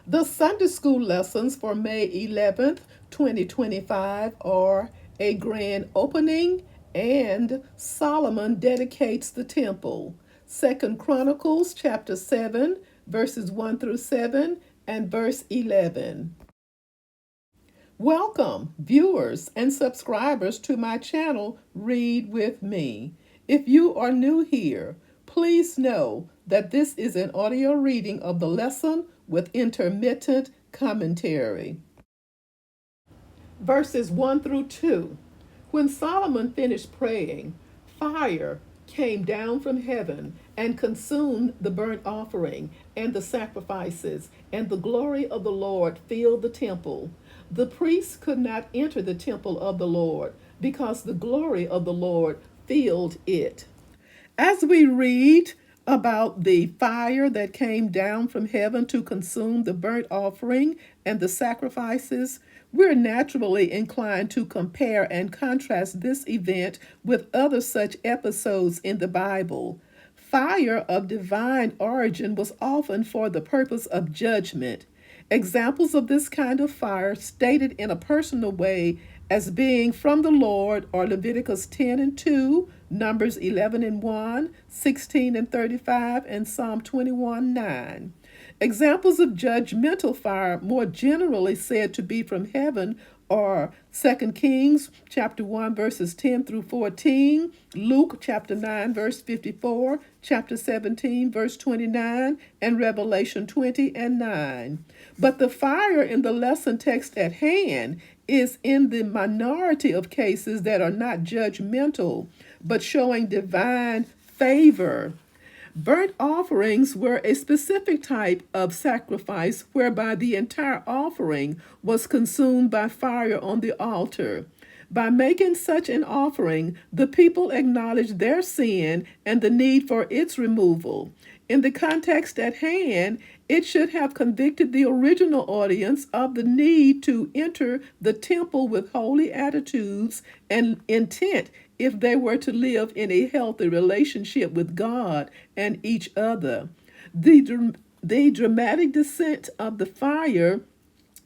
The Sunday school lessons for May 11th, 2025 are a grand opening and Solomon dedicates the temple. Second Chronicles chapter 7 verses 1 through 7 and verse 11. Welcome, viewers and subscribers to my channel, Read With Me. If you are new here, please know that this is an audio reading of the lesson with intermittent commentary. Verses 1 through 2. When Solomon finished praying, fire came down from heaven and consumed the burnt offering and the sacrifices, and the glory of the Lord filled the temple. The priests could not enter the temple of the Lord because the glory of the Lord filled it. As we read about the fire that came down from heaven to consume the burnt offering and the sacrifices, we're naturally inclined to compare and contrast this event with other such episodes in the Bible. Fire of divine origin was often for the purpose of judgment. Examples of this kind of fire stated in a personal way as being from the Lord are Leviticus 10 and 2, Numbers 11 and 1, 16 and 35, and Psalm 21, 9. Examples of judgmental fire, more generally said to be from heaven, are 2 Kings chapter 1 verses 10 through 14, Luke chapter 9 verse 54, chapter 17 verse 29, and Revelation 20 and 9. But the fire in the lesson text at hand is in the minority of cases that are not judgmental, but showing divine favor. Burnt offerings were a specific type of sacrifice whereby the entire offering was consumed by fire on the altar. By making such an offering, the people acknowledged their sin and the need for its removal. In the context at hand, it should have convicted the original audience of the need to enter the temple with holy attitudes and intent if they were to live in a healthy relationship with God and each other. The dramatic descent of the fire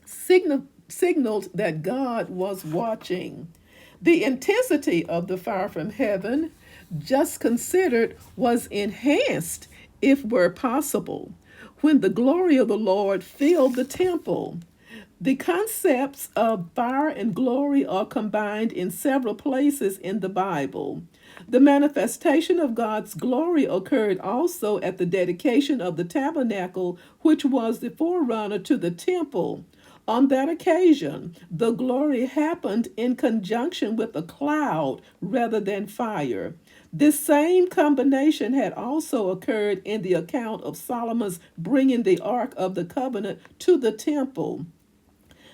signaled that God was watching. The intensity of the fire from heaven, just considered, was enhanced, if were possible, when the glory of the Lord filled the temple. The concepts of fire and glory are combined in several places in the Bible. The manifestation of God's glory occurred also at the dedication of the tabernacle, which was the forerunner to the temple. On that occasion, the glory happened in conjunction with a cloud rather than fire. This same combination had also occurred in the account of Solomon's bringing the Ark of the Covenant to the temple.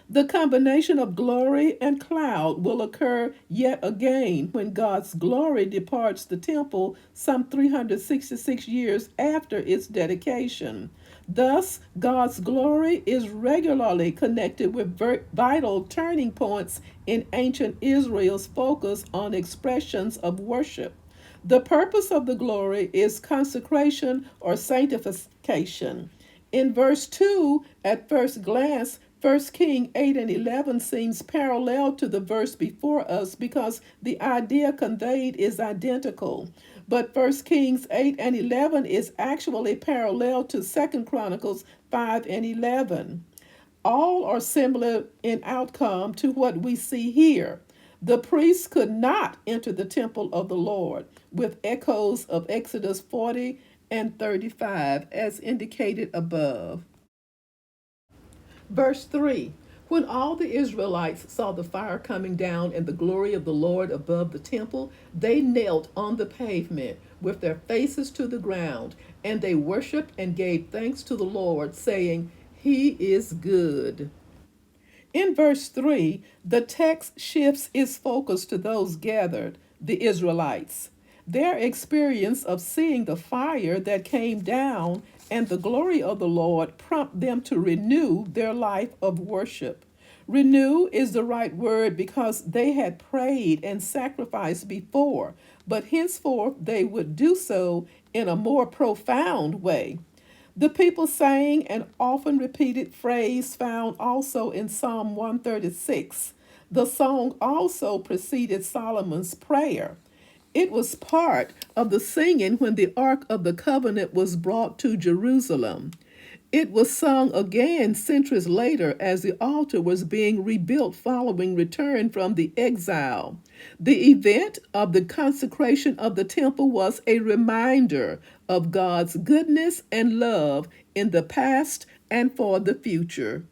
The combination of glory and cloud will occur yet again when God's glory departs the temple some 366 years after its dedication. Thus, God's glory is regularly connected with vital turning points in ancient Israel's focus on expressions of worship. The purpose of the glory is consecration or sanctification. In verse 2, at first glance, 1 King 8 and 11 seems parallel to the verse before us because the idea conveyed is identical. But 1 Kings 8 and 11 is actually parallel to 2 Chronicles 5 and 11. All are similar in outcome to what we see here. The priests could not enter the temple of the Lord, with echoes of Exodus 40 and 35 as indicated above. Verse 3. When all the Israelites saw the fire coming down and the glory of the Lord above the temple, they knelt on the pavement with their faces to the ground, and they worshiped and gave thanks to the Lord, saying, "He is good." In verse 3, the text shifts its focus to those gathered, the Israelites. Their experience of seeing the fire that came down and the glory of the Lord prompt them to renew their life of worship. Renew is the right word because they had prayed and sacrificed before, but henceforth they would do so in a more profound way. The people sang an often repeated phrase found also in Psalm 136. The song also preceded Solomon's prayer. It was part of the singing when the Ark of the Covenant was brought to Jerusalem. It was sung again centuries later as the altar was being rebuilt following return from the exile. The event of the consecration of the temple was a reminder of God's goodness and love in the past and for the future.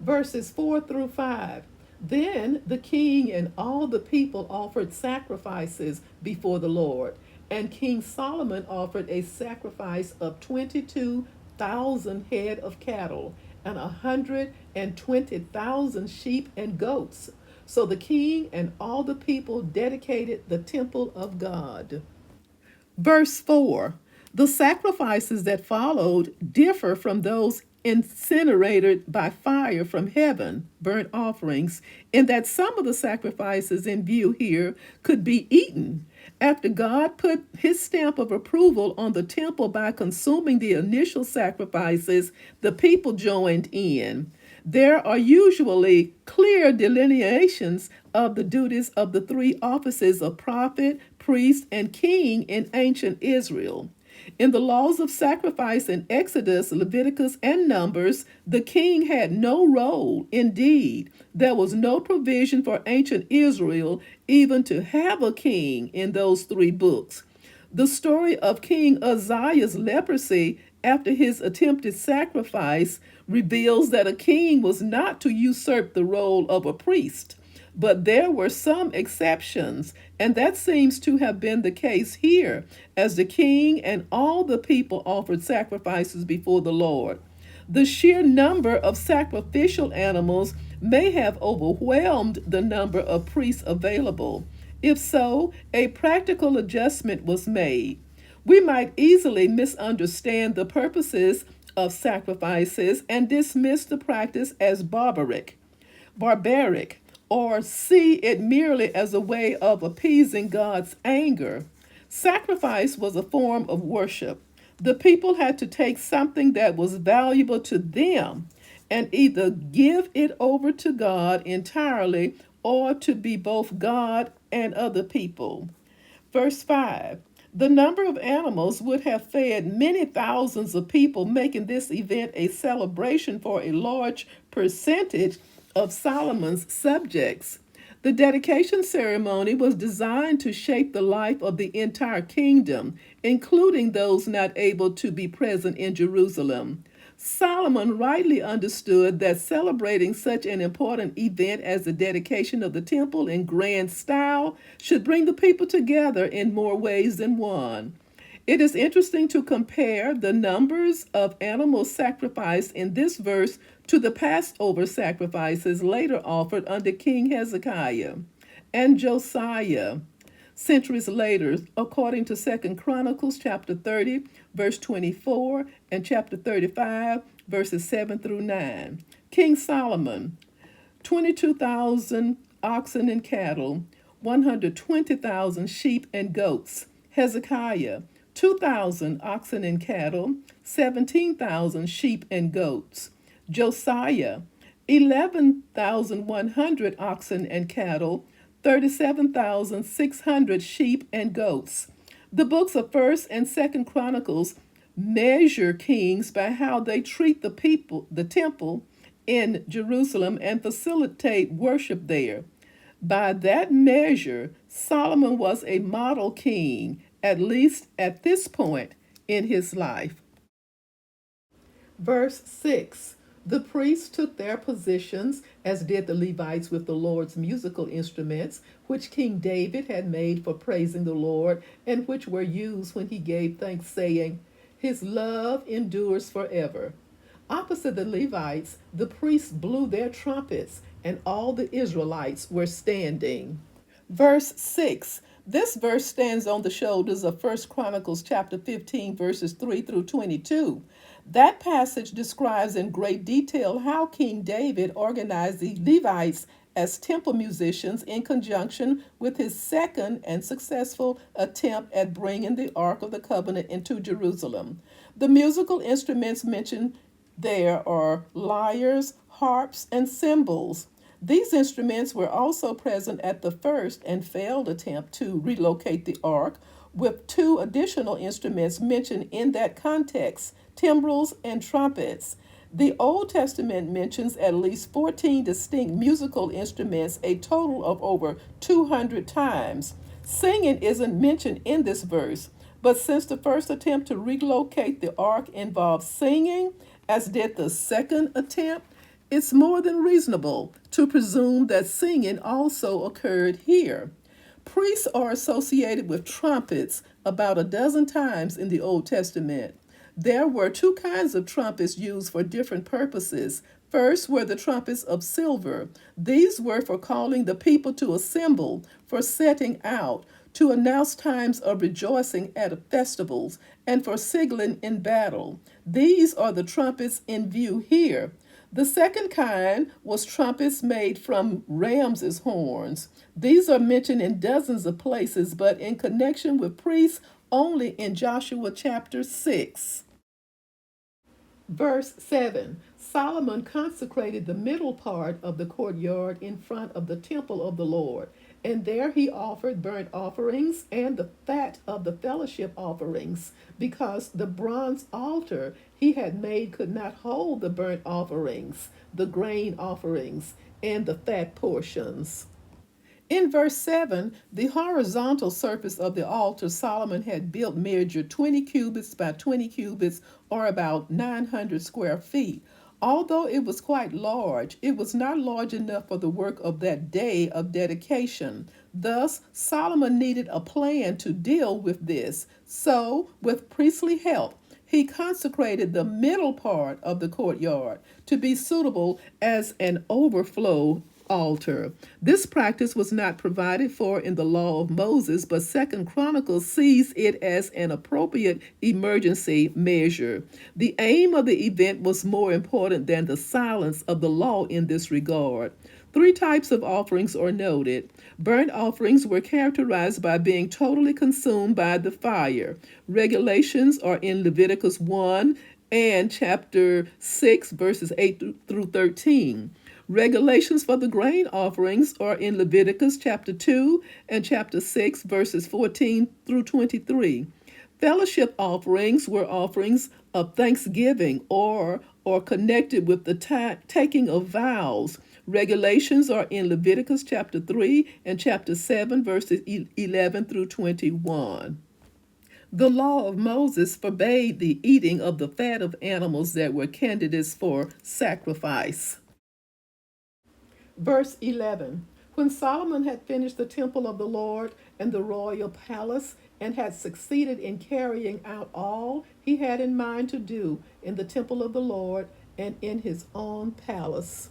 Verses 4 through 5. Then the king and all the people offered sacrifices before the Lord, and King Solomon offered a sacrifice of 22,000 head of cattle and 120,000 sheep and goats. So the king and all the people dedicated the temple of God. Verse 4. The sacrifices that followed differ from those incinerated by fire from heaven, burnt offerings, in that some of the sacrifices in view here could be eaten. After God put his stamp of approval on the temple by consuming the initial sacrifices, the people joined in. There are usually clear delineations of the duties of the three offices of prophet, priest, and king in ancient Israel. In the laws of sacrifice in Exodus, Leviticus, and Numbers, the king had no role. Indeed, there was no provision for ancient Israel even to have a king in those three books. The story of King Uzziah's leprosy after his attempted sacrifice reveals that a king was not to usurp the role of a priest. But there were some exceptions, and that seems to have been the case here, as the king and all the people offered sacrifices before the Lord. The sheer number of sacrificial animals may have overwhelmed the number of priests available. If so, a practical adjustment was made. We might easily misunderstand the purposes of sacrifices and dismiss the practice as barbaric, or see it merely as a way of appeasing God's anger. Sacrifice was a form of worship. The people had to take something that was valuable to them and either give it over to God entirely or to be both God and other people. Verse 5. The number of animals would have fed many thousands of people, making this event a celebration for a large percentage of Solomon's subjects. The dedication ceremony was designed to shape the life of the entire kingdom, including those not able to be present in Jerusalem. Solomon rightly understood that celebrating such an important event as the dedication of the temple in grand style should bring the people together in more ways than one. It is interesting to compare the numbers of animals sacrificed in this verse to the Passover sacrifices later offered under King Hezekiah and Josiah centuries later, according to 2 Chronicles chapter 30, verse 24, and chapter 35, verses 7 through 9. King Solomon, 22,000 oxen and cattle, 120,000 sheep and goats. Hezekiah, 2,000 oxen and cattle, 17,000 sheep and goats. Josiah, 11,100 oxen and cattle, 37,600 sheep and goats. The books of 1st and 2nd Chronicles measure kings by how they treat the temple in Jerusalem and facilitate worship there. By that measure, Solomon was a model king, at least at this point in his life. Verse 6. The priests took their positions, as did the Levites with the Lord's musical instruments, which King David had made for praising the Lord, and which were used when he gave thanks, saying, "His love endures forever." Opposite the Levites, the priests blew their trumpets, and all the Israelites were standing. Verse 6. This verse stands on the shoulders of 1 Chronicles chapter 15, verses 3 through 22. That passage describes in great detail how King David organized the Levites as temple musicians in conjunction with his second and successful attempt at bringing the Ark of the Covenant into Jerusalem. The musical instruments mentioned there are lyres, harps, and cymbals. These instruments were also present at the first and failed attempt to relocate the ark, with two additional instruments mentioned in that context, timbrels and trumpets. The Old Testament mentions at least 14 distinct musical instruments, a total of over 200 times. Singing isn't mentioned in this verse, but since the first attempt to relocate the ark involved singing, as did the second attempt, it's more than reasonable to presume that singing also occurred here. Priests are associated with trumpets about a dozen times in the Old Testament. There were two kinds of trumpets used for different purposes. First were the trumpets of silver. These were for calling the people to assemble, for setting out, to announce times of rejoicing at festivals, and for signaling in battle. These are the trumpets in view here. The second kind was trumpets made from ram's horns. These are mentioned in dozens of places, but in connection with priests only in Joshua chapter 6. Verse 7, Solomon consecrated the middle part of the courtyard in front of the temple of the Lord, and there he offered burnt offerings and the fat of the fellowship offerings, because the bronze altar he had made could not hold the burnt offerings, the grain offerings, and the fat portions. In verse 7, the horizontal surface of the altar Solomon had built measured 20 cubits by 20 cubits, or about 900 square feet. Although it was quite large, it was not large enough for the work of that day of dedication. Thus, Solomon needed a plan to deal with this. So, with priestly help, he consecrated the middle part of the courtyard to be suitable as an overflow altar. This practice was not provided for in the law of Moses, but Second Chronicles sees it as an appropriate emergency measure. The aim of the event was more important than the silence of the law in this regard. Three types of offerings are noted. Burnt offerings were characterized by being totally consumed by the fire. Regulations are in Leviticus 1 and chapter 6, verses 8 through 13. Regulations for the grain offerings are in Leviticus chapter 2 and chapter 6, verses 14 through 23. Fellowship offerings were offerings of thanksgiving or connected with the taking of vows. Regulations are in Leviticus chapter 3 and chapter 7, verses 11 through 21. The law of Moses forbade the eating of the fat of animals that were candidates for sacrifice. Verse 11, When Solomon had finished the temple of the Lord and the royal palace, and had succeeded in carrying out all he had in mind to do in the temple of the Lord and in his own palace.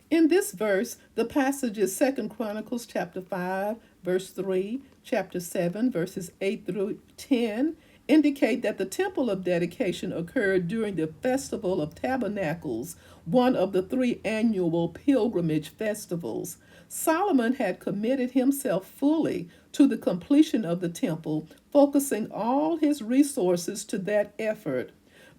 In this verse, the passages 2 Chronicles chapter 5, verse 3, chapter 7, verses 8 through 10, indicate that the temple of dedication occurred during the Festival of Tabernacles, one of the three annual pilgrimage festivals. Solomon had committed himself fully to the completion of the temple, focusing all his resources to that effort.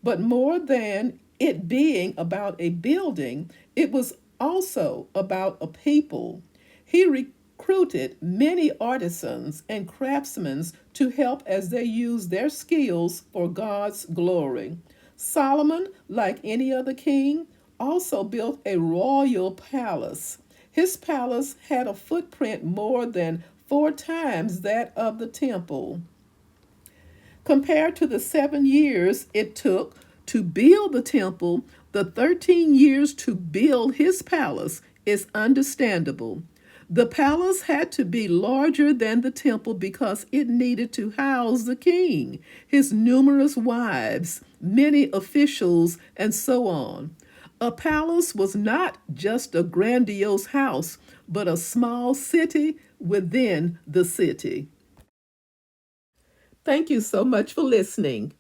But more than it being about a building, it was also about a people. He recruited many artisans and craftsmen to help as they used their skills for God's glory. Solomon, like any other king, also built a royal palace. His palace had a footprint more than 4 times that of the temple. Compared to the 7 years it took to build the temple, the 13 years to build his palace is understandable. The palace had to be larger than the temple because it needed to house the king, his numerous wives, many officials, and so on. A palace was not just a grandiose house, but a small city within the city. Thank you so much for listening.